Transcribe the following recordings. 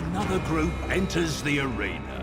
another group enters the arena.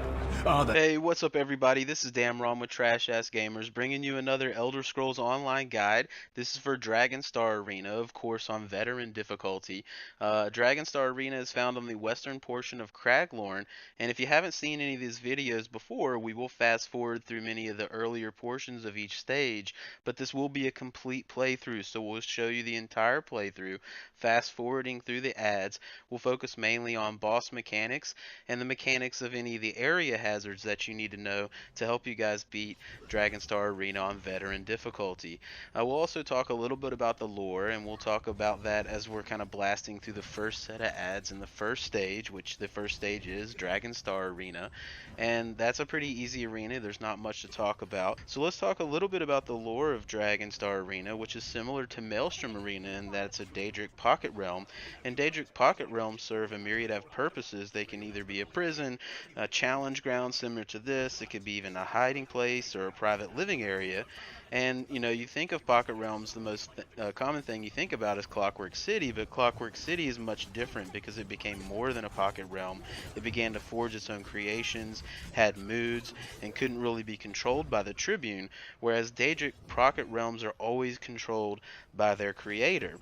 Are they? Hey, what's up, everybody? This is Damron with Trash Ass Gamers, bringing you another Elder Scrolls Online guide. This is for Dragonstar Arena, of course, on veteran difficulty. Dragonstar Arena is found on the western portion of Craglorn, and if you haven't seen any of these videos before, we will fast forward through many of the earlier portions of each stage, but this will be a complete playthrough, so we'll show you the entire playthrough, fast forwarding through the ads. We'll focus mainly on boss mechanics and the mechanics of any of the area hazards that you need to know to help you guys beat Dragonstar Arena on veteran difficulty. We'll also talk a little bit about the lore, and we'll talk about that as we're kind of blasting through the first set of ads in the first stage, which the first stage is Dragonstar Arena, and that's a pretty easy arena. There's not much to talk about. So let's talk a little bit about the lore of Dragonstar Arena, which is similar to Maelstrom Arena in that it's a Daedric pocket realm, and Daedric pocket realms serve a myriad of purposes. They can either be a prison, a challenge ground similar to this. It could be even a hiding place or a private living area. And you think of pocket realms, the most common thing you think about is Clockwork City, but Clockwork City is much different because it became more than a pocket realm. It began to forge its own creations, had moods, and couldn't really be controlled by the Tribune, whereas Daedric pocket realms are always controlled by their creator.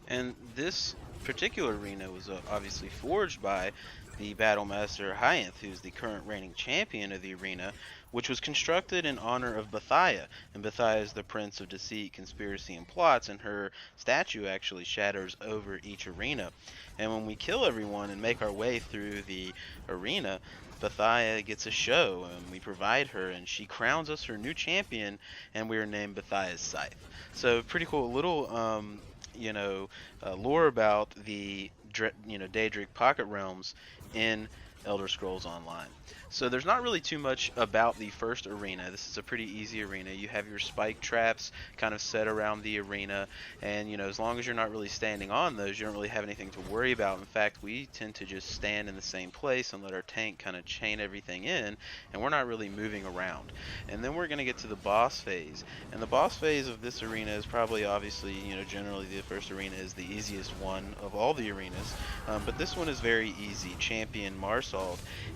And this particular arena was obviously forged by the Battlemaster Hyacinth, who's the current reigning champion of the arena, which was constructed in honor of Bethia. And Bethia is the prince of deceit, conspiracy, and plots, and her statue actually shatters over each arena. And when we kill everyone and make our way through the arena, Bethia gets a show, and we provide her, and she crowns us her new champion, and we are named Bethia's Scythe. So pretty cool little lore about the Daedric pocket realms in Elder Scrolls Online. So there's not really too much about the first arena. This is a pretty easy arena. You have your spike traps kind of set around the arena, and as long as you're not really standing on those, you don't really have anything to worry about. In fact, we tend to just stand in the same place and let our tank kind of chain everything in, and we're not really moving around. And then we're going to get to the boss phase. And the boss phase of this arena is probably, obviously, generally the first arena is the easiest one of all the arenas, but this one is very easy. Champion Marsh,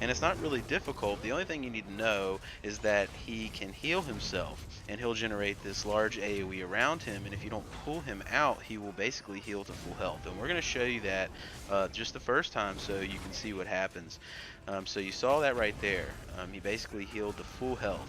and it's not really difficult. The only thing you need to know is that he can heal himself, and he'll generate this large AoE around him, and if you don't pull him out, he will basically heal to full health. And we're going to show you that just the first time so you can see what happens. So you saw that right there. He basically healed to full health,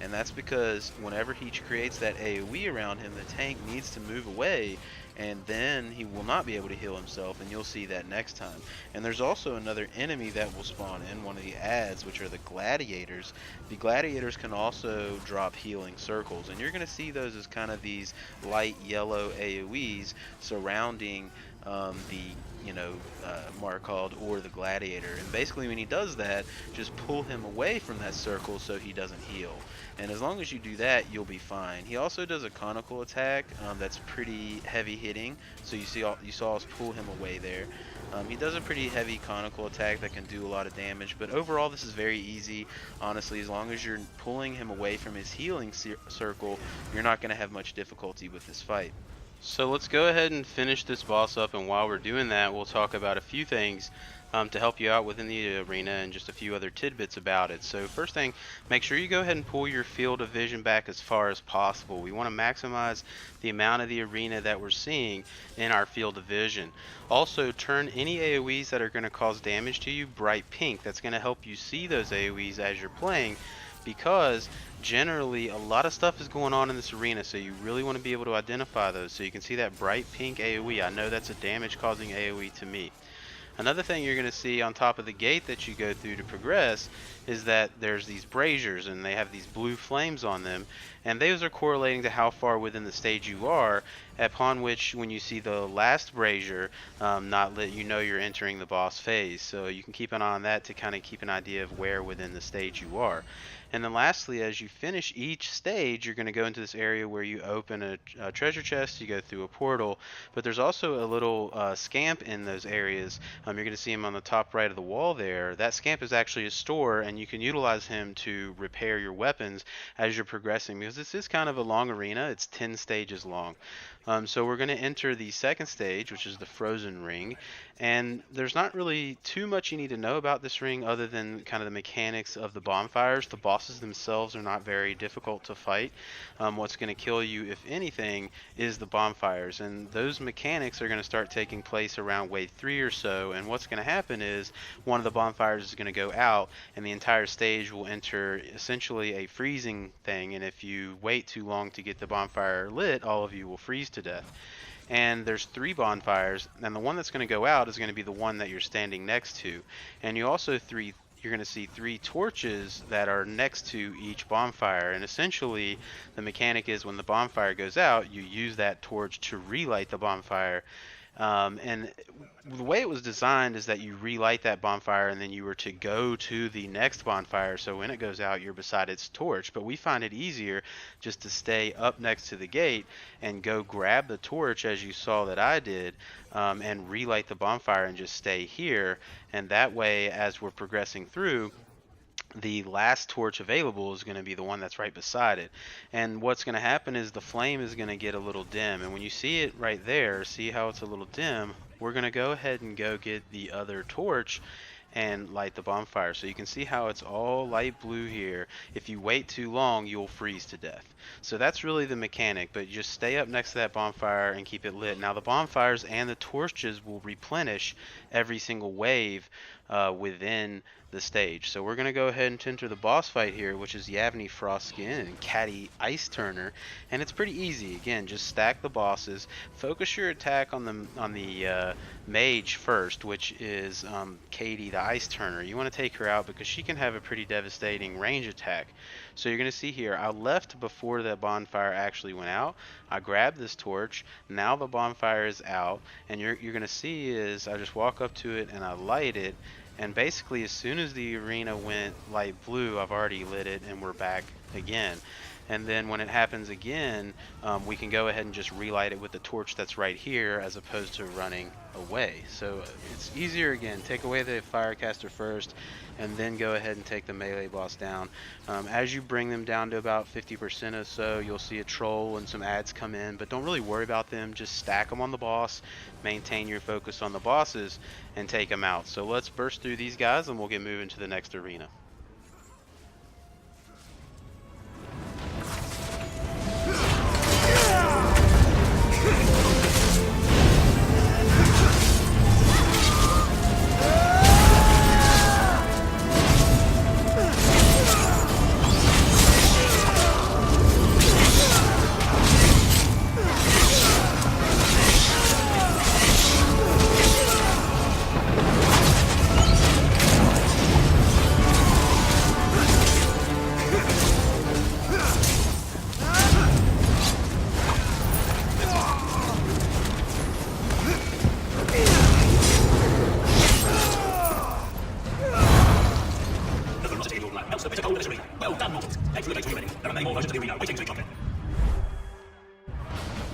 and that's because whenever he creates that AoE around him, the tank needs to move away, and then he will not be able to heal himself, and you'll see that next time. And there's also another enemy that will spawn in one of the ads, which are the gladiators. The gladiators can also drop healing circles, and you're going to see those as kind of these light yellow AoEs surrounding Markald or the gladiator. And basically when he does that, just pull him away from that circle so he doesn't heal. And as long as you do that, you'll be fine. He also does a conical attack that's pretty heavy hitting, so you saw us pull him away there. He does a pretty heavy conical attack that can do a lot of damage, but overall this is very easy. Honestly, as long as you're pulling him away from his healing circle, you're not going to have much difficulty with this fight. So let's go ahead and finish this boss up, and while we're doing that, we'll talk about a few things to help you out within the arena and just a few other tidbits about it. So first thing, make sure you go ahead and pull your field of vision back as far as possible. We want to maximize the amount of the arena that we're seeing in our field of vision. Also, turn any AoEs that are going to cause damage to you bright pink. That's going to help you see those AoEs as you're playing, because generally a lot of stuff is going on in this arena, so you really want to be able to identify those. So you can see that bright pink AoE. I know that's a damage causing AoE to me. Another thing you're going to see on top of the gate that you go through to progress is that there's these braziers, and they have these blue flames on them, and those are correlating to how far within the stage you are, upon which when you see the last brazier not lit, you know you're entering the boss phase. So you can keep an eye on that to kind of keep an idea of where within the stage you are. And then lastly, as you finish each stage, you're going to go into this area where you open a treasure chest, you go through a portal, but there's also a little scamp in those areas. You're going to see him on the top right of the wall there. That scamp is actually a store, and you can utilize him to repair your weapons as you're progressing, because this is kind of a long arena. It's 10 stages long. So we're going to enter the second stage, which is the frozen ring, and there's not really too much you need to know about this ring other than kind of the mechanics of the bonfires. The bosses themselves are not very difficult to fight. What's going to kill you, if anything, is the bonfires, and those mechanics are going to start taking place around wave 3 or so, and what's going to happen is one of the bonfires is going to go out and the entire stage will enter essentially a freezing thing, and if you wait too long to get the bonfire lit, all of you will freeze to death. And there's 3 bonfires, and the one that's going to go out is going to be the one that you're standing next to. And you also you're going to see 3 torches that are next to each bonfire, and essentially the mechanic is when the bonfire goes out, you use that torch to relight the bonfire. And the way it was designed is that you relight that bonfire and then you were to go to the next bonfire, so when it goes out you're beside its torch. But we find it easier just to stay up next to the gate and go grab the torch, as you saw that I did, and relight the bonfire and just stay here. And that way, as we're progressing through, the last torch available is going to be the one that's right beside it. And what's going to happen is the flame is going to get a little dim, and when you see it right there, see how it's a little dim, we're going to go ahead and go get the other torch and light the bonfire. So you can see how it's all light blue here. If you wait too long, you'll freeze to death. So that's really the mechanic, but just stay up next to that bonfire and keep it lit. Now the bonfires and the torches will replenish every single wave within the stage. So we're going to go ahead and enter the boss fight here, which is Yavney Frostskin and Caddy Ice Turner, and it's pretty easy. Again, just stack the bosses, focus your attack on the mage first, which is Katie the Ice Turner. You want to take her out because she can have a pretty devastating range attack. So you're going to see here, I left before the bonfire actually went out. I grabbed this torch. Now the bonfire is out, and you're going to see is I just walk up to it and I light it. And basically, as soon as the arena went light blue, I've already lit it, and we're back again. And then when it happens again, we can go ahead and just relight it with the torch that's right here, as opposed to running away. So it's easier again. Take away the firecaster first, and then go ahead and take the melee boss down. As you bring them down to about 50% or so, you'll see a troll and some ads come in, but don't really worry about them. Just stack them on the boss, maintain your focus on the bosses, and take them out. So let's burst through these guys, and we'll get moving to the next arena.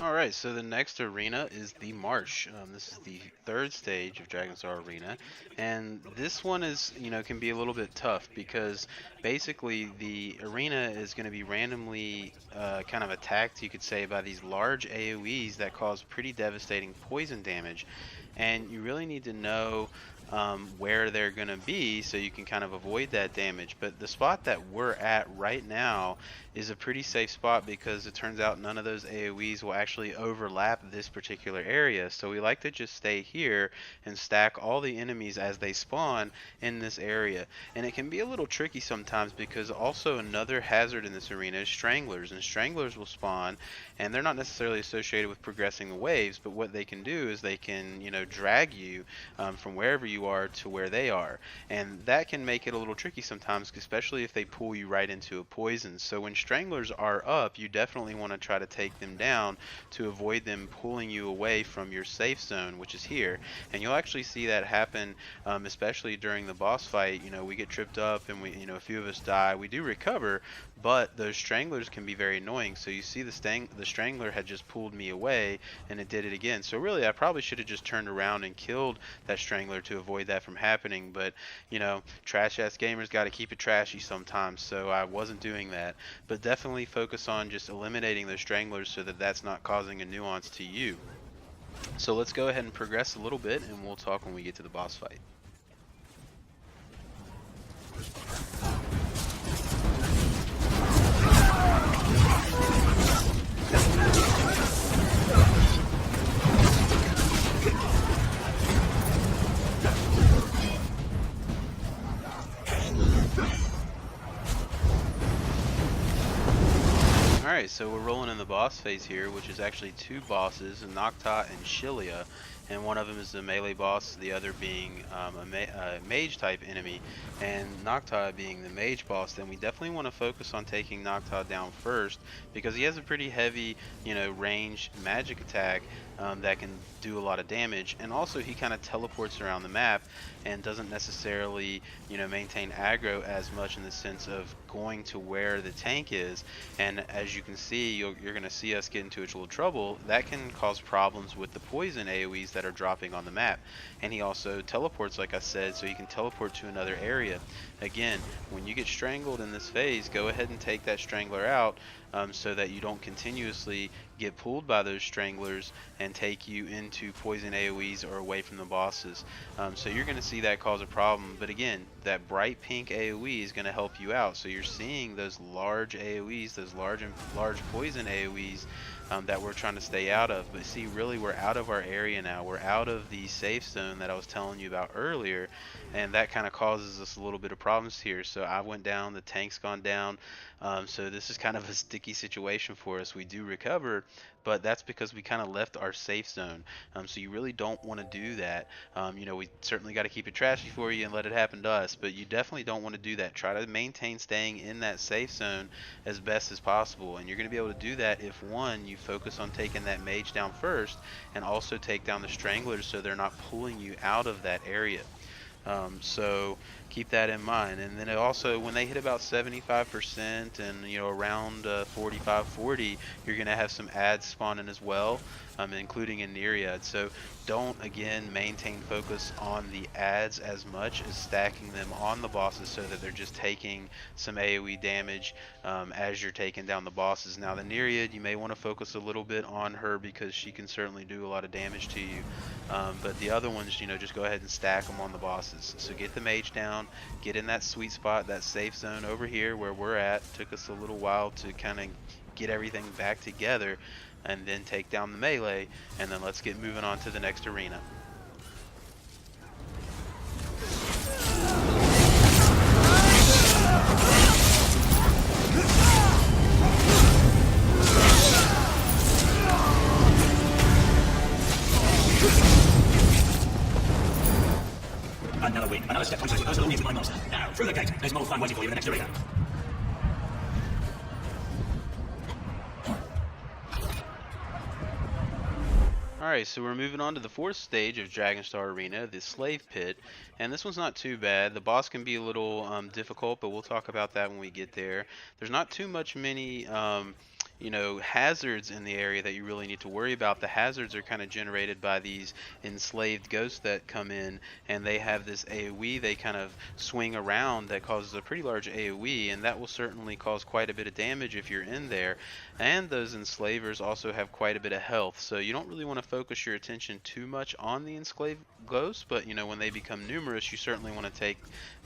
Alright, so the next arena is the Marsh. This is the 3rd stage of Dragonstar Arena, and this one is, can be a little bit tough because basically the arena is going to be randomly kind of attacked, you could say, by these large AoEs that cause pretty devastating poison damage, and you really need to know where they're going to be so you can kind of avoid that damage. But the spot that we're at right now is a pretty safe spot because it turns out none of those AoEs will actually overlap this particular area. So we like to just stay here and stack all the enemies as they spawn in this area. And it can be a little tricky sometimes because also another hazard in this arena is stranglers, and stranglers will spawn, and they're not necessarily associated with progressing the waves, but what they can do is they can, drag you from wherever you are to where they are, and that can make it a little tricky sometimes, especially if they pull you right into a poison. So when stranglers are up, you definitely want to try to take them down to avoid them pulling you away from your safe zone, which is here. And you'll actually see that happen, especially during the boss fight. We get tripped up and we, a few of us die. We do recover, but those stranglers can be very annoying. So you see the strangler had just pulled me away and it did it again. So really I probably should have just turned around and killed that strangler to avoid avoid that from happening. But you know, trash ass gamers got to keep it trashy sometimes, so I wasn't doing that. But definitely focus on just eliminating those stranglers so that that's not causing a nuance to you. So let's go ahead and progress a little bit, and we'll talk when we get to the boss fight. Alright, so we're rolling in the boss phase here, which is actually two bosses, Nocta and Shilia, and one of them is the melee boss, the other being a mage type enemy, and Nocta being the mage boss. Then we definitely want to focus on taking Nocta down first, because he has a pretty heavy, you know, range magic attack that can do a lot of damage, and also he kind of teleports around the map and doesn't necessarily, you know, maintain aggro as much in the sense of going to where the tank is. And as you can see, you're going to see us get into a little trouble. That can cause problems with the poison AoEs that are dropping on the map. And he also teleports, like I said, so he can teleport to another area. Again, when you get strangled in this phase, go ahead and take that strangler out so that you don't continuously get pulled by those stranglers and take you into poison AoEs or away from the bosses. So you're going to see that cause a problem, but again, that bright pink AoE is going to help you out. So you're seeing those large AoEs, those large poison AoEs that we're trying to stay out of. But see, really, we're out of our area now. We're out of the safe zone that I was telling you about earlier, and that kind of causes us a little bit of problems here. So I went down, the tank's gone down, so this is kind of a sticky situation for us. We do recover, but that's because we kind of left our safe zone. So you really don't want to do that. You know, we certainly got to keep it trashy for you and let it happen to us, but you definitely don't want to do that. Try to maintain staying in that safe zone as best as possible, and you're going to be able to do that if, one, you focus on taking that mage down first, and also take down the stranglers so they're not pulling you out of that area. So keep that in mind. And then it also, when they hit about 75% and, you know, around 45-40, you're going to have some ads spawning as well, including in Nereid. So don't, again, maintain focus on the ads as much as stacking them on the bosses so that they're just taking some AoE damage as you're taking down the bosses. Now the Nereid, you may want to focus a little bit on her because she can certainly do a lot of damage to you. But the other ones, you know, just go ahead and stack them on the bosses. So get the mage down, get in that sweet spot, that safe zone over here where we're at. Took us a little while to kind of get everything back together, and then take down the melee, and then let's get moving on to the next arena. Another win, another step towards your personal nearby monster. Now, through the gate. There's more fun waiting for you in the next arena. Alright, so we're moving on to the fourth stage of Dragonstar Arena, the Slave Pit, and this one's not too bad. The boss can be a little difficult, but we'll talk about that when we get there. There's not too many you know, hazards in the area that you really need to worry about. The hazards are kind of generated by these enslaved ghosts that come in, and they have this AoE they kind of swing around that causes a pretty large AoE, and that will certainly cause quite a bit of damage if you're in there. And those enslavers also have quite a bit of health, so you don't really want to focus your attention too much on the enslaved ghosts, but you know, when they become numerous, you certainly want to take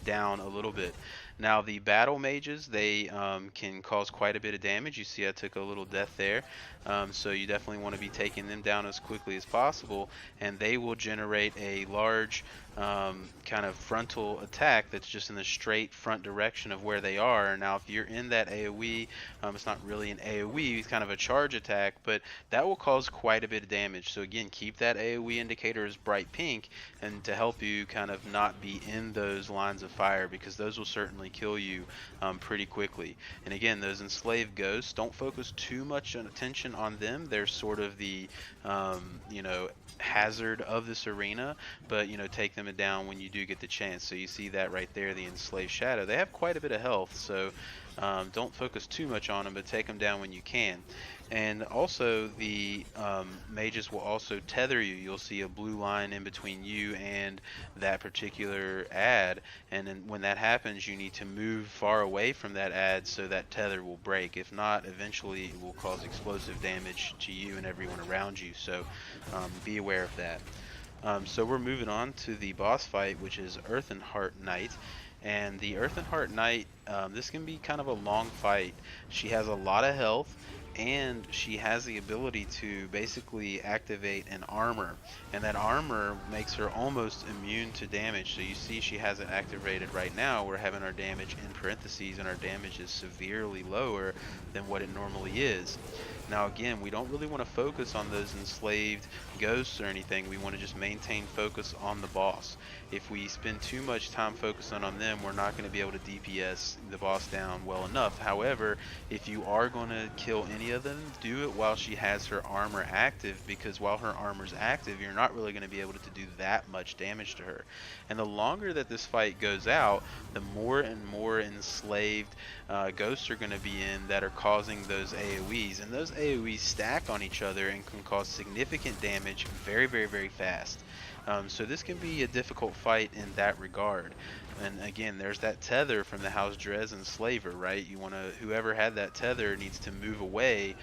down a little bit. Now the battle mages, they can cause quite a bit of damage. You see I took a little death there, so you definitely want to be taking them down as quickly as possible, and they will generate a large kind of frontal attack that's just in the straight front direction of where they are. Now if you're in that AoE, it's not really an AoE, it's kind of a charge attack, but that will cause quite a bit of damage. So again, keep that AoE indicator as bright pink, and to help you kind of not be in those lines of fire, because those will certainly kill you pretty quickly. And again, those enslaved ghosts, don't focus too much attention on them. They're sort of the you know, hazard of this arena, but you know, take them them down when you do get the chance. So you see that right there, the Enslaved Shadow. They have quite a bit of health, so don't focus too much on them, but take them down when you can. And also the mages will also tether you. You'll see a blue line in between you and that particular ad, and then when that happens you need to move far away from that ad so that tether will break. If not, eventually it will cause explosive damage to you and everyone around you, so be aware of that. So we're moving on to the boss fight, which is Earthenheart Knight. And the Earthenheart Knight, this can be kind of a long fight. She has a lot of health, and she has the ability to basically activate an armor, and that armor makes her almost immune to damage. So you see she has it activated right now. We're having our damage in parentheses, and our damage is severely lower than what it normally is. Now again, we don't really want to focus on those enslaved ghosts or anything. We want to just maintain focus on the boss. If we spend too much time focusing on them, we're not going to be able to DPS the boss down well enough. However, if you are going to kill any of them, do it while she has her armor active, because while her armor's active, you're not really going to be able to do that much damage to her. And the longer that this fight goes out, the more and more enslaved ghosts are going to be in that are causing those AoEs, and those AoEs stack on each other and can cause significant damage very, very, very fast. So this can be a difficult fight in that regard. And again, there's that tether from the House Drez Enslaver, right? You want to, whoever had that tether needs to move away,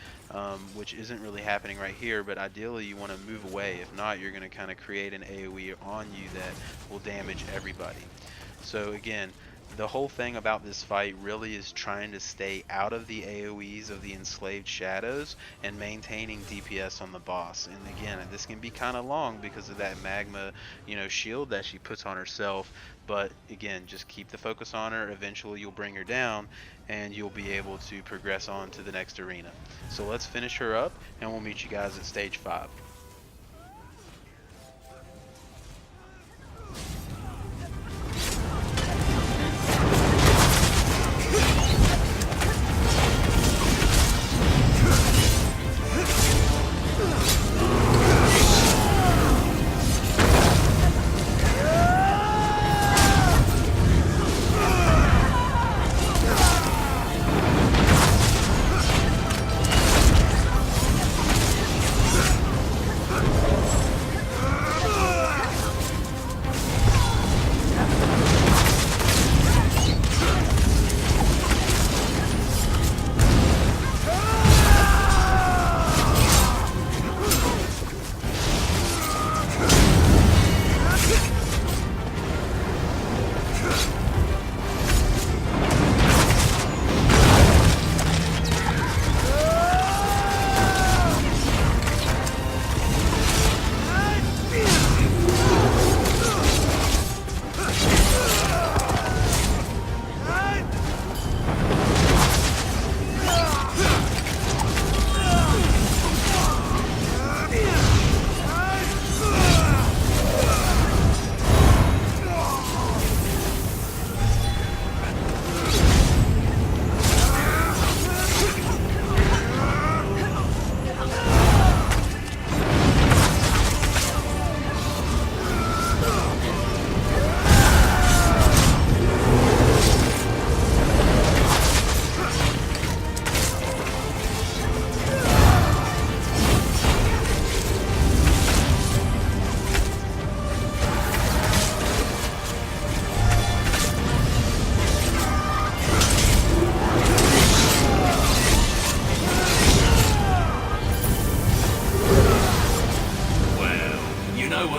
which isn't really happening right here, but ideally you want to move away. If not, you're going to kind of create an AoE on you that will damage everybody. So again, the whole thing about this fight really is trying to stay out of the AoEs of the Enslaved Shadows and maintaining DPS on the boss. And again, this can be kind of long because of that magma, shield that she puts on herself. But again, just keep the focus on her. Eventually you'll bring her down and you'll be able to progress on to the next arena. So let's finish her up and we'll meet you guys at stage 5.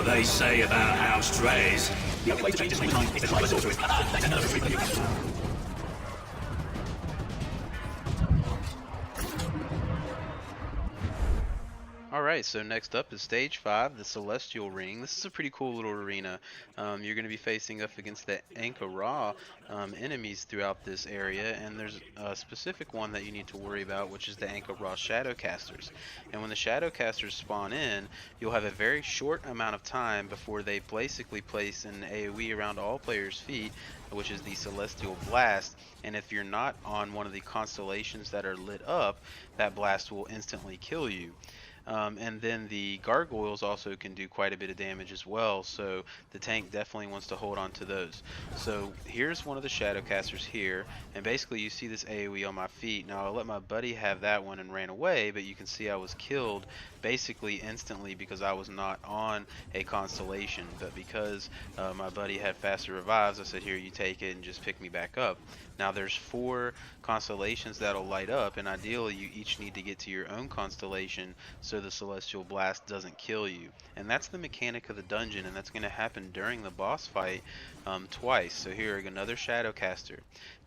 They say about House Drez. The only way to change his mind is to try a sorceress. That's another trick for you. Alright, so next up is stage 5, the Celestial Ring. This is a pretty cool little arena. You're going to be facing up against the Ankh-Ra enemies throughout this area, and there's a specific one that you need to worry about, which is the Ankh-Ra Shadowcasters. And when the Shadowcasters spawn in, you'll have a very short amount of time before they basically place an AoE around all players' feet, which is the Celestial Blast. And if you're not on one of the constellations that are lit up, that blast will instantly kill you. And then the gargoyles also can do quite a bit of damage as well, so the tank definitely wants to hold on to those. So here's one of the Shadowcasters here, and basically you see this AoE on my feet. Now I let my buddy have that one and ran away, but you can see I was killed basically instantly because I was not on a constellation. But because my buddy had faster revives, I said, here, you take it and just pick me back up. Now there's 4 constellations that'll light up, and ideally you each need to get to your own constellation so the Celestial Blast doesn't kill you. And that's the mechanic of the dungeon, and that's going to happen during the boss fight twice. So here, another Shadowcaster.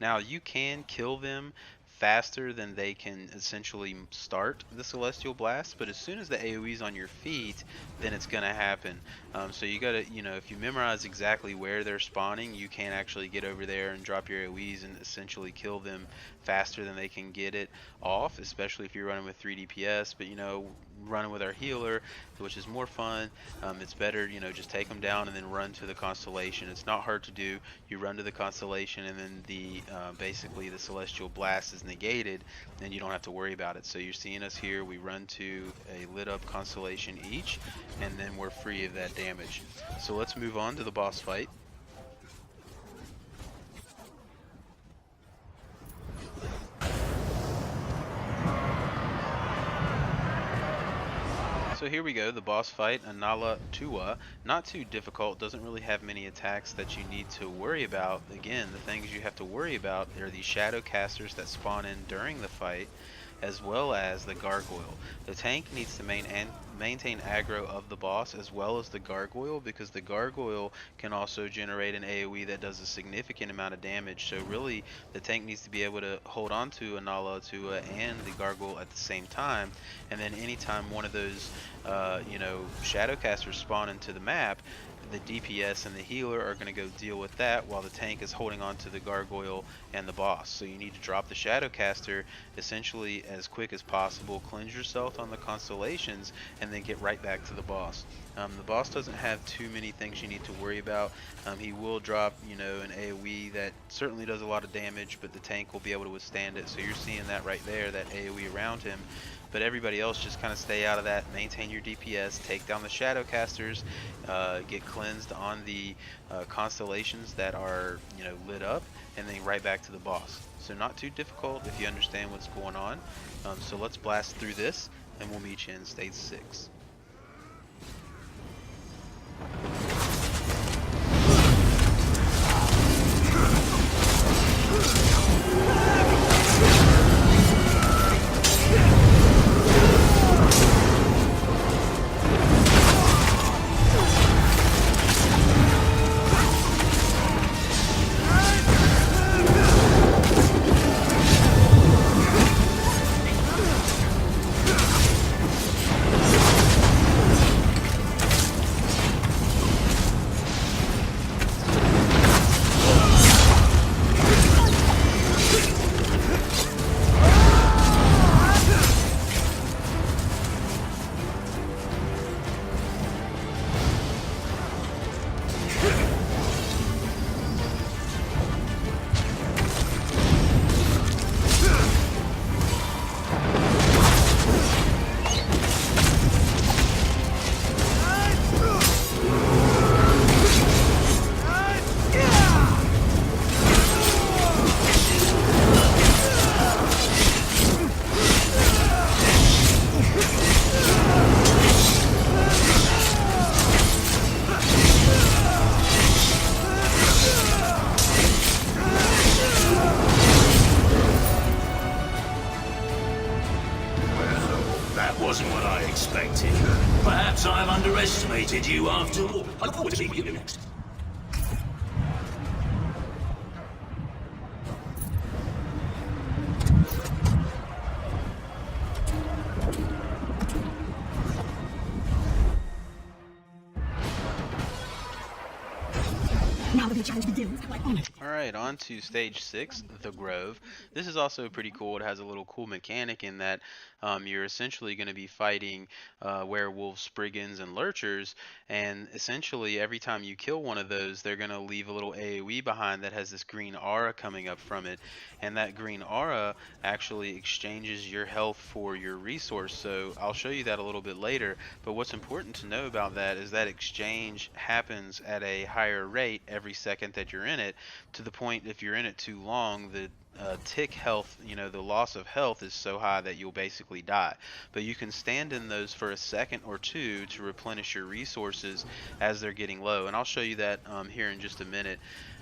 Now you can kill them faster than they can essentially start the Celestial Blast, but as soon as the AoE's on your feet, then it's gonna happen. So you gotta, if you memorize exactly where they're spawning, you can actually get over there and drop your AoE's and essentially kill them faster than they can get it off, especially if you're running with 3 DPS. But running with our healer, which is more fun, it's better, just take them down and then run to the constellation. It's not hard to do. You run to the constellation, and then the basically the Celestial Blast is negated, and you don't have to worry about it. So you're seeing us here, we run to a lit up constellation each, and then we're free of that damage. So let's move on to the boss fight. So here we go, the boss fight, Anala Tua. Not too difficult, doesn't really have many attacks that you need to worry about. Again, the things you have to worry about are these Shadowcasters that spawn in during the fight, as well as the gargoyle. The tank needs to maintain aggro of the boss as well as the gargoyle, because the gargoyle can also generate an AoE that does a significant amount of damage. So really, the tank needs to be able to hold on to Anala Tua and the gargoyle at the same time, and then anytime one of those Shadowcasters spawn into the map, the DPS and the healer are going to go deal with that while the tank is holding on to the gargoyle and the boss. So you need to drop the Shadowcaster essentially as quick as possible, cleanse yourself on the constellations, and then get right back to the boss. The boss doesn't have too many things you need to worry about. He will drop, an AoE that certainly does a lot of damage, but the tank will be able to withstand it. So you're seeing that right there, that AoE around him. But everybody else, just kind of stay out of that, maintain your DPS, take down the Shadowcasters, get cleansed on the constellations that are lit up, and then right back to the boss. So not too difficult if you understand what's going on. So let's blast through this, and we'll meet you in stage 6. Wasn't what I expected. Perhaps I've underestimated you after all. I look forward to seeing what you do next. Now the challenge begins. On it. Alright, on to stage 6, The Grove. This is also pretty cool. It has a little cool mechanic in that you're essentially going to be fighting werewolves, spriggans, and lurchers, and essentially every time you kill one of those, they're going to leave a little AoE behind that has this green aura coming up from it, and that green aura actually exchanges your health for your resource. So I'll show you that a little bit later, but what's important to know about that is that exchange happens at a higher rate every second that you're in it, to the point if you're in it too long, the tick health, the loss of health is so high that you'll basically die. But you can stand in those for a second or two to replenish your resources as they're getting low, and I'll show you that here in just a minute.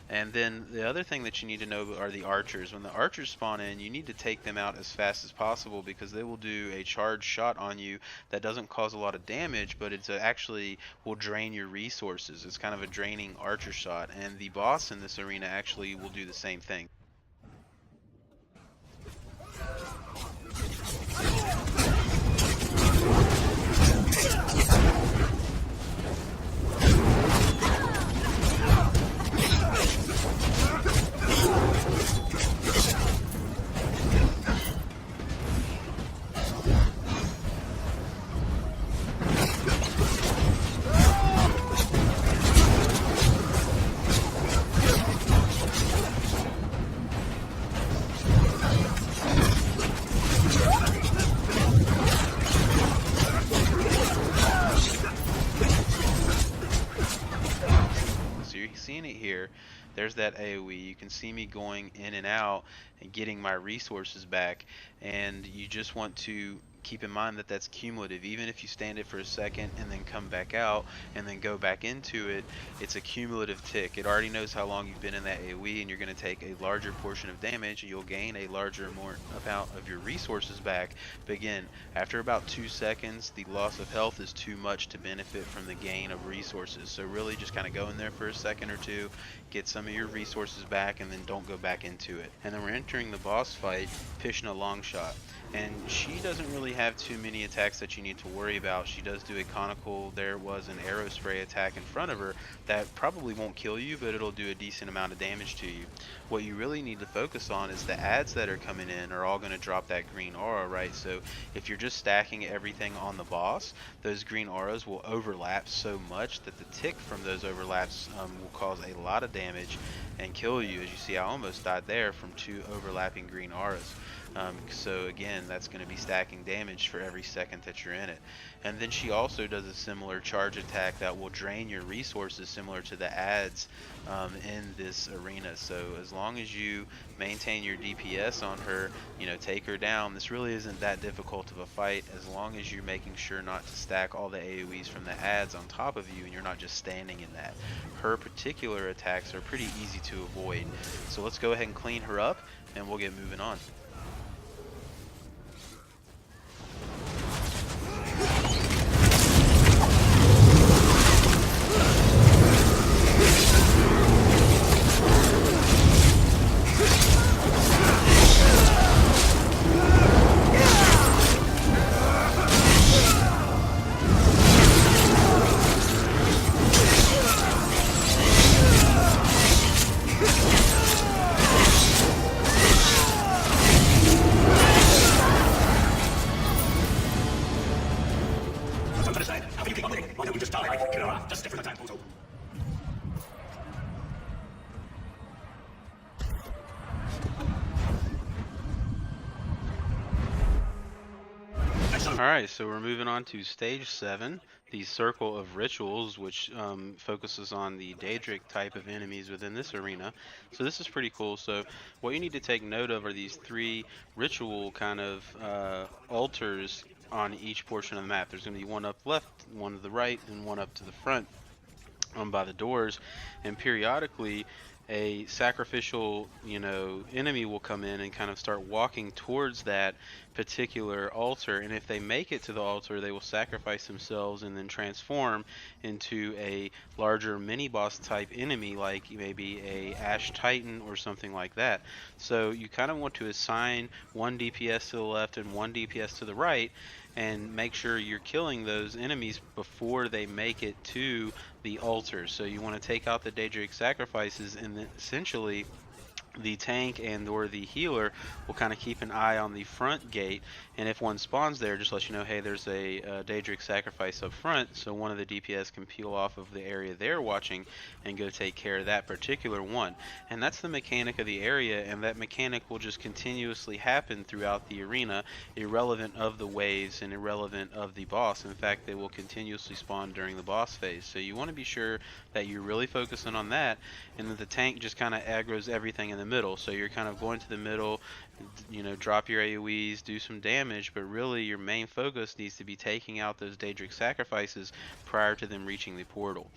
And then the other thing that you need to know are the archers. When the archers spawn in, you need to take them out as fast as possible, because they will do a charged shot on you that doesn't cause a lot of damage, but it's actually will drain your resources. It's kind of a draining archer shot, and the boss in this arena actually will do the same thing. Seeing it here, there's that AoE. You can see me going in and out and getting my resources back, and you just want to keep in mind that that's cumulative. Even if you stand it for a second and then come back out and then go back into it, it's a cumulative tick. It already knows how long you've been in that AoE, and you're going to take a larger portion of damage, and you'll gain a larger more amount of your resources back. But again, after about 2 seconds, the loss of health is too much to benefit from the gain of resources. So really just kind of go in there for a second or two, get some of your resources back, and then don't go back into it. And then we're entering the boss fight, Pishna Longshot. And she doesn't really have too many attacks that you need to worry about. She does do a conical, there was an arrow spray attack in front of her that probably won't kill you, but it'll do a decent amount of damage to you. What you really need to focus on is the adds that are coming in are all going to drop that green aura, right? So if you're just stacking everything on the boss, those green auras will overlap so much that the tick from those overlaps will cause a lot of damage and kill you. As you see, I almost died there from 2 overlapping green auras. So again, that's going to be stacking damage for every second that you're in it. And then she also does a similar charge attack that will drain your resources, similar to the adds in this arena. So as long as you maintain your DPS on her, take her down, this really isn't that difficult of a fight, as long as you're making sure not to stack all the AoEs from the adds on top of you and you're not just standing in that. Her particular attacks are pretty easy to avoid. So let's go ahead and clean her up and we'll get moving on. Alright, so we're moving on to stage 7, the Circle of Rituals, which focuses on the Daedric type of enemies within this arena. So this is pretty cool. So what you need to take note of are these 3 ritual kind of altars on each portion of the map. There's going to be one up left, one to the right, and one up to the front by the doors, and periodically a sacrificial enemy will come in and kind of start walking towards that particular altar, and if they make it to the altar, they will sacrifice themselves and then transform into a larger mini boss type enemy, like maybe a Ash Titan or something like that. So you kind of want to assign one DPS to the left and one DPS to the right, and make sure you're killing those enemies before they make it to the altar. So you want to take out the Daedric sacrifices, and then essentially the tank and or the healer will kind of keep an eye on the front gate, and if one spawns there, just let you know, hey, there's a Daedric sacrifice up front, so one of the DPS can peel off of the area they're watching and go take care of that particular one. And that's the mechanic of the area, and that mechanic will just continuously happen throughout the arena, irrelevant of the waves and irrelevant of the boss. In fact, they will continuously spawn during the boss phase, so you want to be sure that you're really focusing on that, and that the tank just kind of aggroes everything in the middle. So you're kind of going to the middle, you know, drop your AoEs, do some damage, but really your main focus needs to be taking out those Daedric sacrifices prior to them reaching the portal.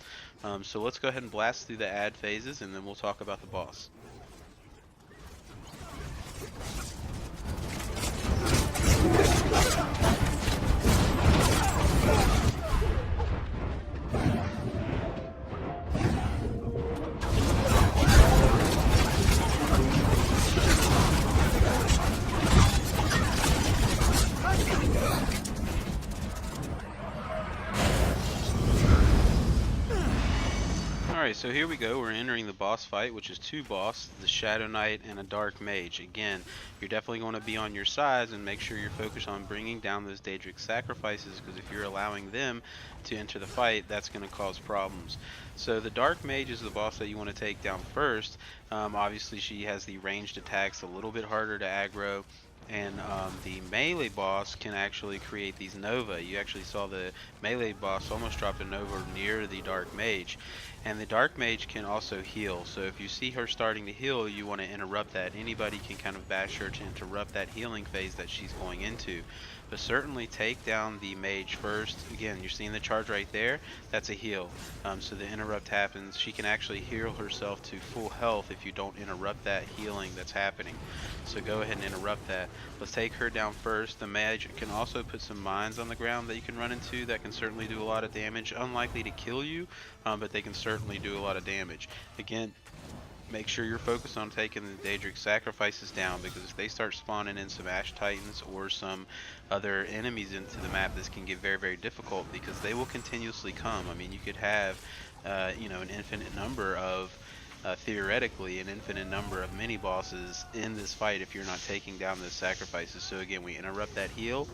So let's go ahead and blast through the ad phases, and then we'll talk about the boss. Alright, so here we go. We're entering the boss fight, which is two boss, the Shadow Knight and a Dark Mage. Again, you're definitely going to be on your sides and make sure you're focused on bringing down those Daedric sacrifices, because if you're allowing them to enter the fight, that's going to cause problems. So the Dark Mage is the boss that you want to take down first. Obviously she has the ranged attacks, a little bit harder to aggro, and the melee boss can actually create these Nova. You actually saw the melee boss almost drop a Nova near the Dark Mage. And the Dark Mage can also heal, so if you see her starting to heal, you want to interrupt that. Anybody can kind of bash her to interrupt that healing phase that she's going into. But certainly take down the mage first. Again, you're seeing the charge right there, that's a heal. So the interrupt happens. She can actually heal herself to full health if you don't interrupt that healing that's happening. So go ahead and interrupt that. Let's take her down first. The mage can also put some mines on the ground that you can run into that can certainly do a lot of damage. Unlikely to kill you, but they can certainly do a lot of damage. Again, make sure you're focused on taking the Daedric sacrifices down, because if they start spawning in some Ash Titans or some other enemies into the map, this can get very, very difficult, because they will continuously come. I mean, you could have you know, an infinite number of theoretically an infinite number of mini bosses in this fight if you're not taking down those sacrifices. So again, we interrupt that heal,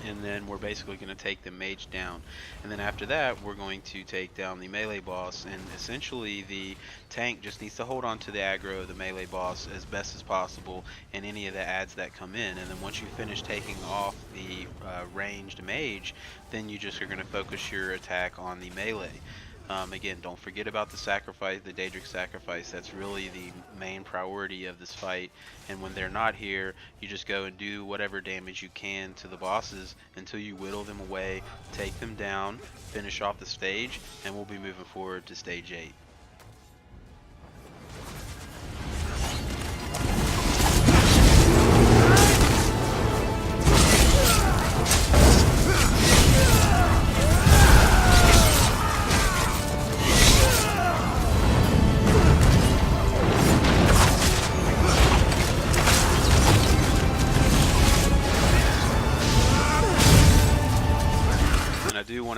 and then we're basically going to take the mage down, and then after that we're going to take down the melee boss, and essentially the tank just needs to hold on to the aggro of the melee boss as best as possible and any of the adds that come in. And then once you finish taking off the ranged mage, then you just are going to focus your attack on the melee. Again, don't forget about the sacrifice, the Daedric sacrifice. That's really the main priority of this fight. And when they're not here, you just go and do whatever damage you can to the bosses until you whittle them away, take them down, finish off the stage, and we'll be moving forward to stage 8.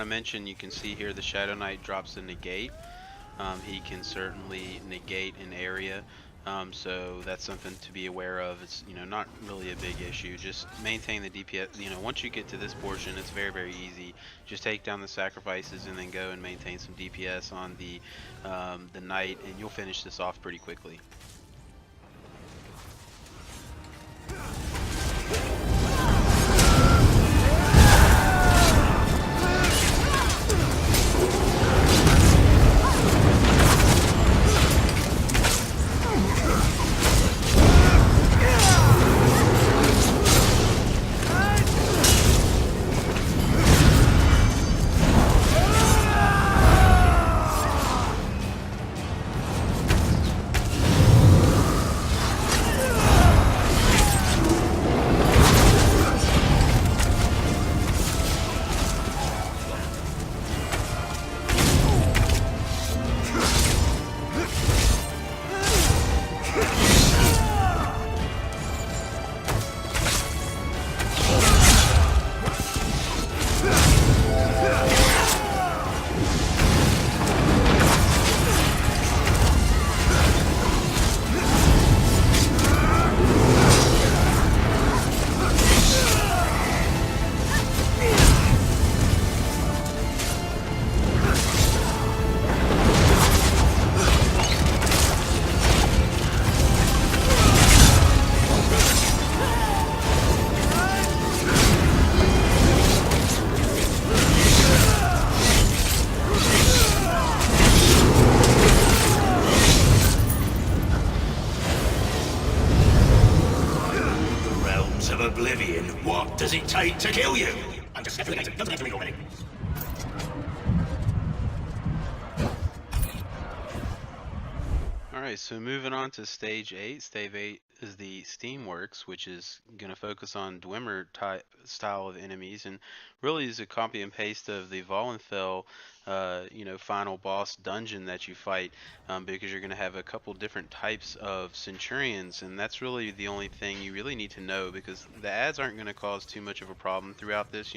Mention, you can see here the Shadow Knight drops the negate. He can certainly negate an area, so that's something to be aware of. It's, you know, not really a big issue. Just maintain the DPS. You know, once you get to this portion, it's very, very easy. Just take down the sacrifices and then go and maintain some DPS on the knight, and you'll finish this off pretty quickly. of oblivion, what does it take to kill you? I'm just stepping through the gate. Go to the next ring already. Alright, so moving on to stage 8. Stage 8 is the Steamworks, which is going to focus on Dwemer type style of enemies, and really is a copy and paste of the Vollenfell final boss dungeon that you fight, because you're going to have a couple different types of Centurions, and that's really the only thing you really need to know, because the ads aren't going to cause too much of a problem throughout this.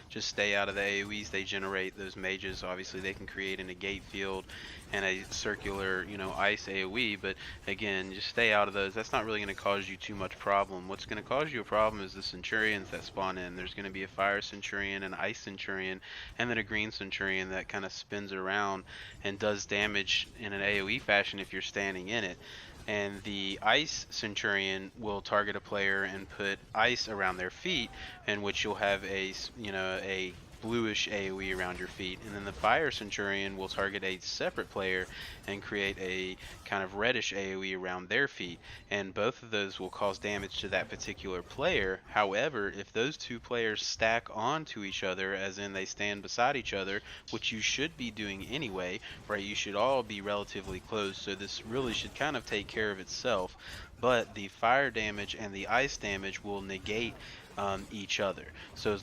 Just stay out of the AoEs they generate. Those mages, obviously, they can create a negate field and a circular, ice AoE, but again, just stay out of those. That's not really going to cause you too much problem. What's going to cause you a problem is the Centurions that spawn in. There's going to be a Fire Centurion, an Ice Centurion, and then a Green Centurion that kind of spins around and does damage in an AoE fashion if you're standing in it. And the Ice Centurion will target a player and put ice around their feet, in which you'll have a bluish AoE around your feet, and then the Fire Centurion will target a separate player and create a kind of reddish AoE around their feet, and both of those will cause damage to that particular player. However, if those two players stack onto each other, as in they stand beside each other, which you should be doing anyway, right? You should all be relatively close, so this really should kind of take care of itself, but the fire damage and the ice damage will negate each other. So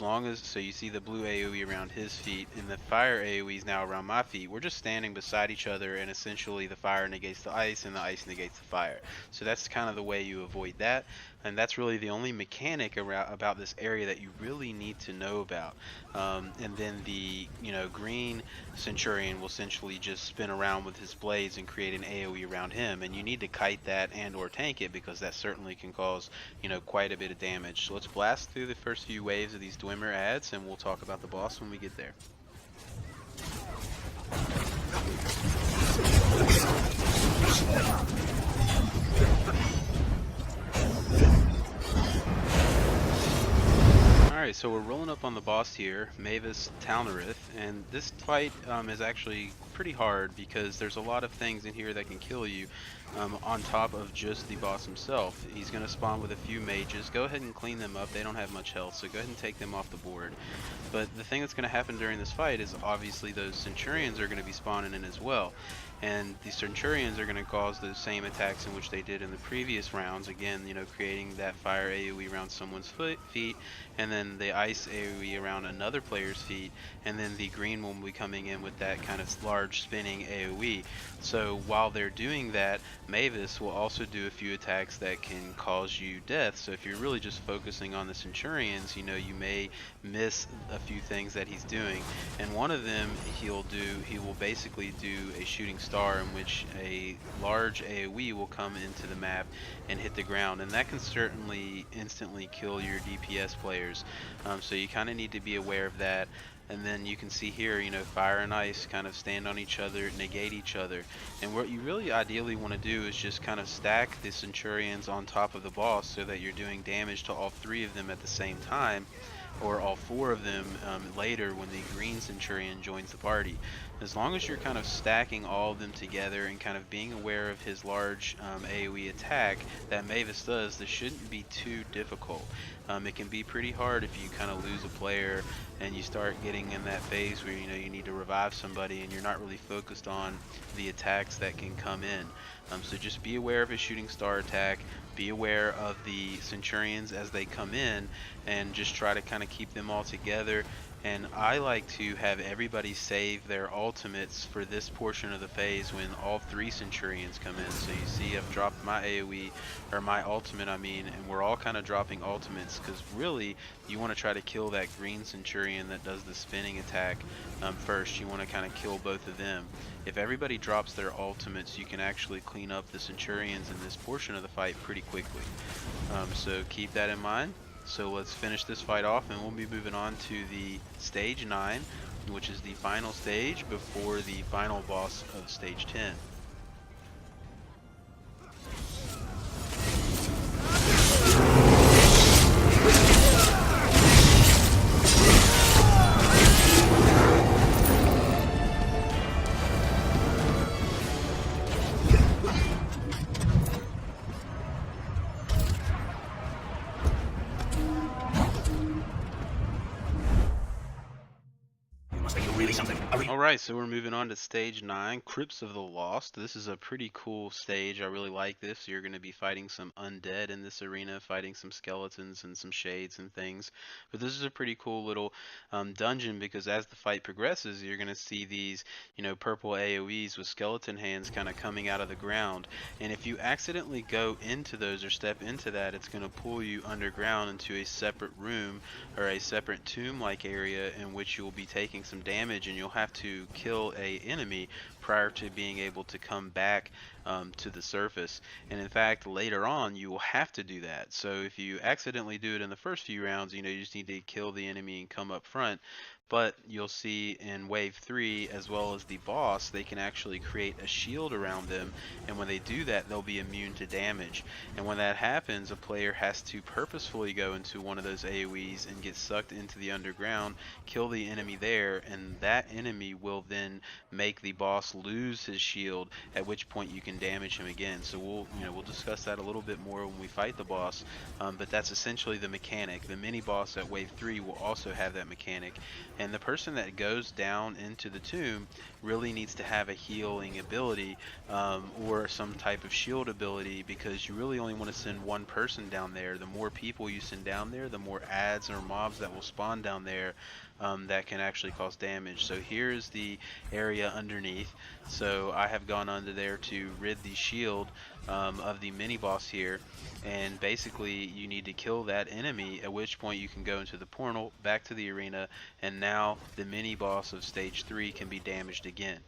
you see the blue AoE around his feet and the fire AoE is now around my feet. We're just standing beside each other, and essentially the fire negates the ice and the ice negates the fire. So that's kind of the way you avoid that, and that's really the only mechanic about this area that you really need to know about. And then the green Centurion will essentially just spin around with his blades and create an AoE around him, and you need to kite that and or tank it, because that certainly can cause quite a bit of damage. So let's blast through the first few waves of these Dwemer ads, and we'll talk about the boss when we get there. Alright, so we're rolling up on the boss here, Mavis Talnerith, and this fight is actually pretty hard because there's a lot of things in here that can kill you, on top of just the boss himself. He's going to spawn with a few mages. Go ahead and clean them up. They don't have much health, so go ahead and take them off the board. But the thing that's going to happen during this fight is obviously those Centurions are going to be spawning in as well. And the Centurions are going to cause those same attacks in which they did in the previous rounds. Again, creating that fire AoE around someone's feet, and then the ice AoE around another player's feet, and then the green one will be coming in with that kind of large spinning AoE. So while they're doing that, Mavis will also do a few attacks that can cause you death. So if you're really just focusing on the Centurions, you may miss a few things that he's doing. And one of them he will basically do a shooting star, in which a large AoE will come into the map and hit the ground, and that can certainly instantly kill your DPS players. So you kind of need to be aware of that. And then you can see here, fire and ice kind of stand on each other, negate each other. And what you really ideally want to do is just kind of stack the Centurions on top of the boss so that you're doing damage to all three of them at the same time, or all four of them later when the green Centurion joins the party. As long as you're kind of stacking all of them together and kind of being aware of his large AoE attack that Mavis does, this shouldn't be too difficult. It can be pretty hard if you kind of lose a player and you start getting in that phase where you need to revive somebody and you're not really focused on the attacks that can come in. So just be aware of his shooting star attack, be aware of the Centurions as they come in, and just try to kind of keep them all together. And I like to have everybody save their ultimates for this portion of the phase when all three Centurions come in. So you see I've dropped my AoE, or my ultimate I mean, and we're all kind of dropping ultimates, because really you want to try to kill that green Centurion that does the spinning attack first. You want to kind of kill both of them. If everybody drops their ultimates, you can actually clean up the Centurions in this portion of the fight pretty quickly. So keep that in mind. So let's finish this fight off, and we'll be moving on to the stage 9, which is the final stage before the final boss of stage 10. see something. Arena. Alright, so we're moving on to stage 9, Crypts of the Lost. This is a pretty cool stage. I really like this. You're going to be fighting some undead in this arena, fighting some skeletons and some shades and things. But this is a pretty cool little dungeon, because as the fight progresses, you're going to see these, purple AoEs with skeleton hands kind of coming out of the ground. And if you accidentally go into those or step into that, it's going to pull you underground into a separate room or a separate tomb-like area in which you'll be taking some damage, and you'll have to kill a enemy prior to being able to come back to the surface. And in fact, later on you will have to do that. So if you accidentally do it in the first few rounds, you just need to kill the enemy and come up front. But you'll see in wave 3, as well as the boss, they can actually create a shield around them, and when they do that, they'll be immune to damage. And when that happens, a player has to purposefully go into one of those AoEs and get sucked into the underground, kill the enemy there, and that enemy will then make the boss lose his shield, at which point you can damage him again. So we'll discuss that a little bit more when we fight the boss, but that's essentially the mechanic. The mini boss at wave 3 will also have that mechanic. And the person that goes down into the tomb really needs to have a healing ability or some type of shield ability, because you really only want to send one person down there. The more people you send down there, the more adds or mobs that will spawn down there that can actually cause damage. So here's the area underneath. So I have gone under there to rid the shield of the mini boss here, and basically you need to kill that enemy, at which point you can go into the portal back to the arena, and now the mini boss of stage 3 can be damaged again.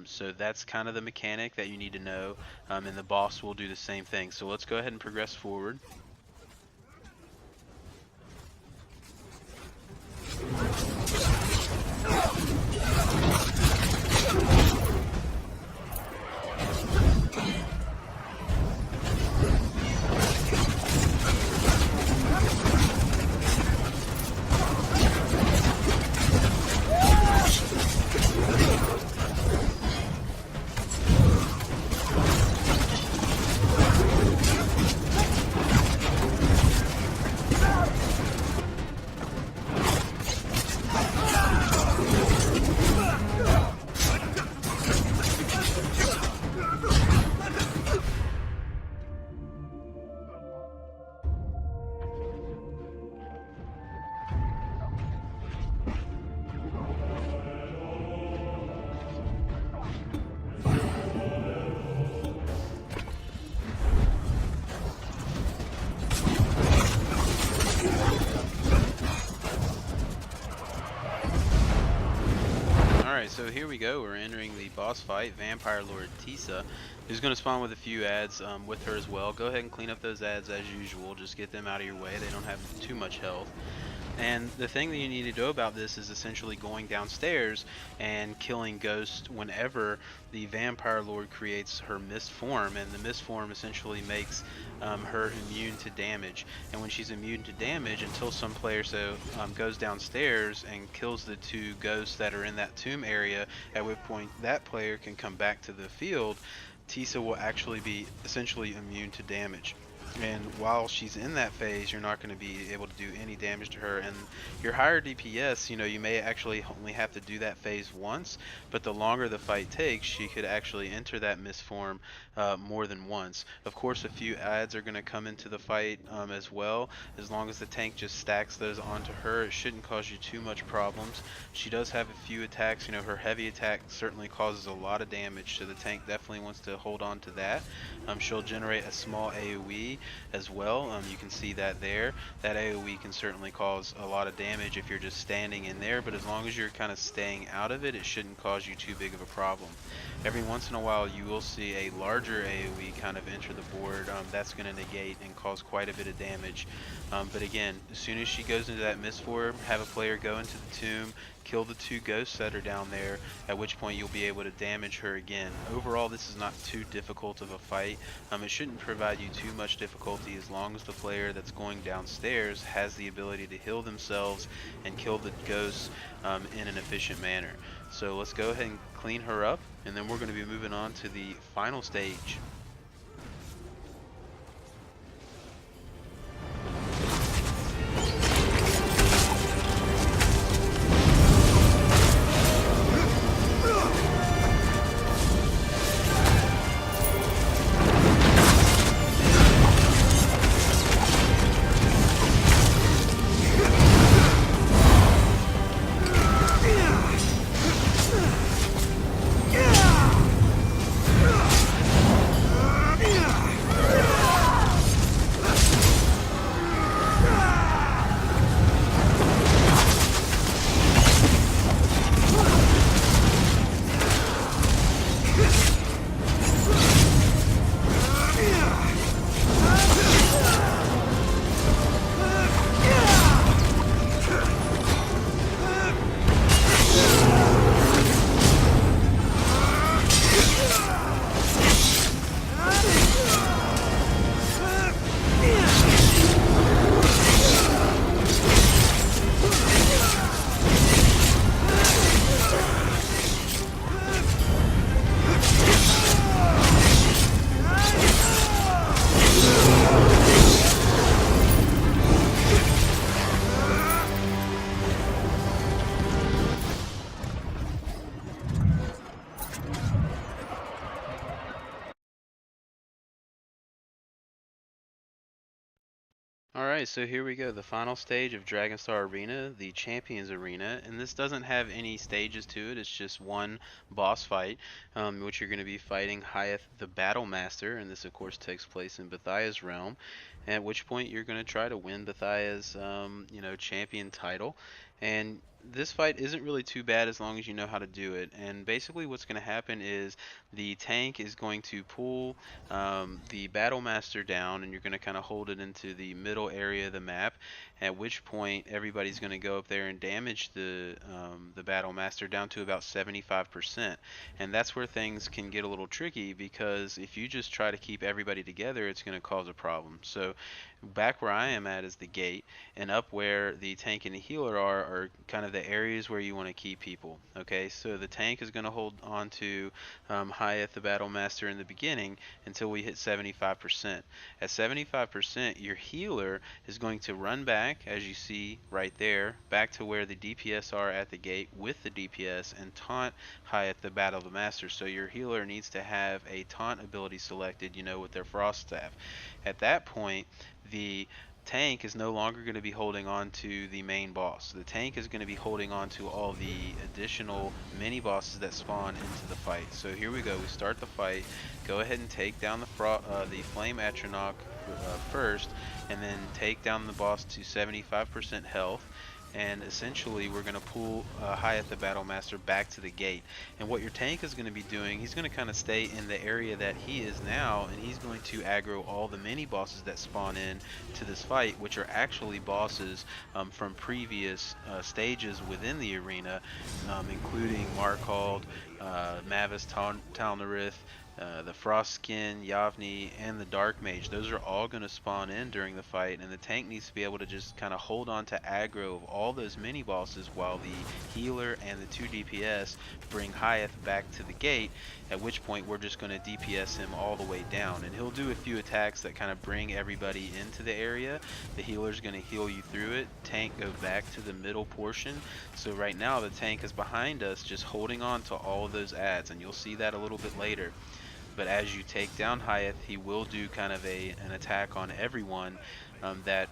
So that's kind of the mechanic that you need to know, and the boss will do the same thing. So let's go ahead and progress forward. So here we go, we're entering the boss fight, Vampire Lord Tisa, who's going to spawn with a few ads with her as well. Go ahead and clean up those ads as usual, just get them out of your way, they don't have too much health. And the thing that you need to know about this is essentially going downstairs and killing ghosts whenever the Vampire Lord creates her mist form, and the mist form essentially makes her immune to damage. And when she's immune to damage, until some player goes downstairs and kills the 2 ghosts that are in that tomb area, at which point that player can come back to the field, Tisa will actually be essentially immune to damage. And while she's in that phase, you're not going to be able to do any damage to her. And your higher DPS, you may actually only have to do that phase once, but the longer the fight takes, she could actually enter that mist form more than once. Of course, a few adds are going to come into the fight as well. As long as the tank just stacks those onto her, it shouldn't cause you too much problems. She does have a few attacks. Her heavy attack certainly causes a lot of damage, so the tank definitely wants to hold on to that. She'll generate a small AoE as well. You can see that there. That AoE can certainly cause a lot of damage if you're just standing in there, but as long as you're kind of staying out of it, it shouldn't cause you too big of a problem. Every once in a while you will see a larger AoE kind of enter the board. That's going to negate and cause quite a bit of damage. But again, as soon as she goes into that mist form, have a player go into the tomb, kill the 2 ghosts that are down there, at which point you'll be able to damage her again. Overall, this is not too difficult of a fight. It shouldn't provide you too much difficulty as long as the player that's going downstairs has the ability to heal themselves and kill the ghosts in an efficient manner. So let's go ahead and clean her up, and then we're going to be moving on to the final stage. Alright, so here we go, the final stage of Dragonstar Arena, the Champions Arena, and this doesn't have any stages to it, it's just one boss fight, which you're going to be fighting Hyeth the Battle Master, and this of course takes place in Bathia's realm, at which point you're going to try to win Bathia's, champion title, and this fight isn't really too bad as long as you know how to do it, and basically what's going to happen is the tank is going to pull the Battle Master down, and you're going to kind of hold it into the middle area of the map. At which point, everybody's going to go up there and damage the Battle Master down to about 75%. And that's where things can get a little tricky, because if you just try to keep everybody together, it's going to cause a problem. So back where I am at is the gate, and up where the tank and the healer are kind of the areas where you want to keep people. Okay, so the tank is going to hold on to Hyeth the Battle Master in the beginning until we hit 75%. At 75%, your healer is going to run back, as you see right there, back to where the DPS are at the gate with the DPS and taunt Hyeth the Battle Master. So your healer needs to have a taunt ability selected, with their Frost Staff. At that point, the tank is no longer going to be holding on to the main boss. The tank is going to be holding on to all the additional mini bosses that spawn into the fight. So here we go. We start the fight. Go ahead and take down the Flame Atronach first, and then take down the boss to 75% health. And essentially we're going to pull Hyeth the Battle Master back to the gate. And what your tank is going to be doing, he's going to kind of stay in the area that he is now, and he's going to aggro all the mini bosses that spawn in to this fight, which are actually bosses from previous stages within the arena, including Markald, Mavis Talnarith, the Frostskin, Yavni, and the Dark Mage. Those are all going to spawn in during the fight, and the tank needs to be able to just kind of hold on to aggro of all those mini bosses while the healer and the 2 DPS bring Hyeth back to the gate, at which point we're just going to DPS him all the way down, and he'll do a few attacks that kind of bring everybody into the area. The healer's going to heal you through it. Tank go back to the middle portion. So right now the tank is behind us, just holding on to all of those adds, and you'll see that a little bit later. But as you take down Hyeth, he will do kind of an attack on everyone that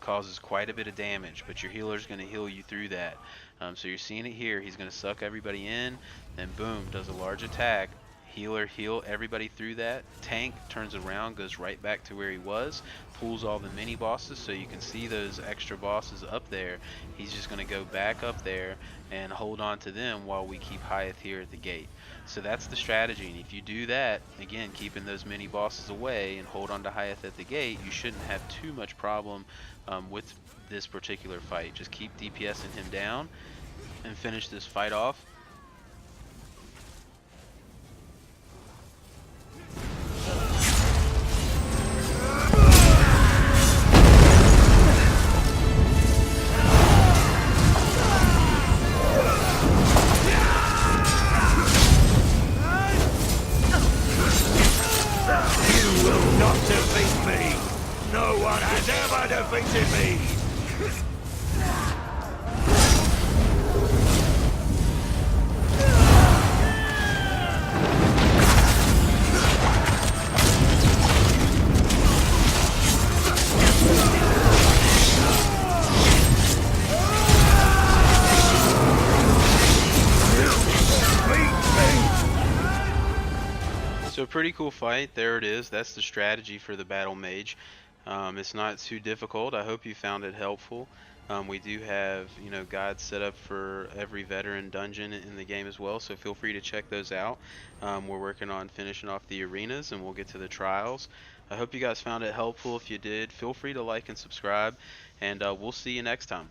causes quite a bit of damage. But your healer's going to heal you through that. So you're seeing it here. He's going to suck everybody in, then boom, does a large attack. Healer heal everybody through that. Tank turns around, goes right back to where he was, pulls all the mini bosses, so you can see those extra bosses up there. He's just going to go back up there and hold on to them while we keep Hyeth here at the gate. So that's the strategy, and if you do that, again, keeping those mini bosses away and hold on to Hyeth at the gate, you shouldn't have too much problem with this particular fight. Just keep DPSing him down and finish this fight off. Defeated me! So pretty cool fight. There it is. That's the strategy for the Battle Mage. It's not too difficult. I hope you found it helpful. We do have, guides set up for every veteran dungeon in the game as well, so feel free to check those out. We're working on finishing off the arenas, and we'll get to the trials. I hope you guys found it helpful. If you did, feel free to like and subscribe, and we'll see you next time.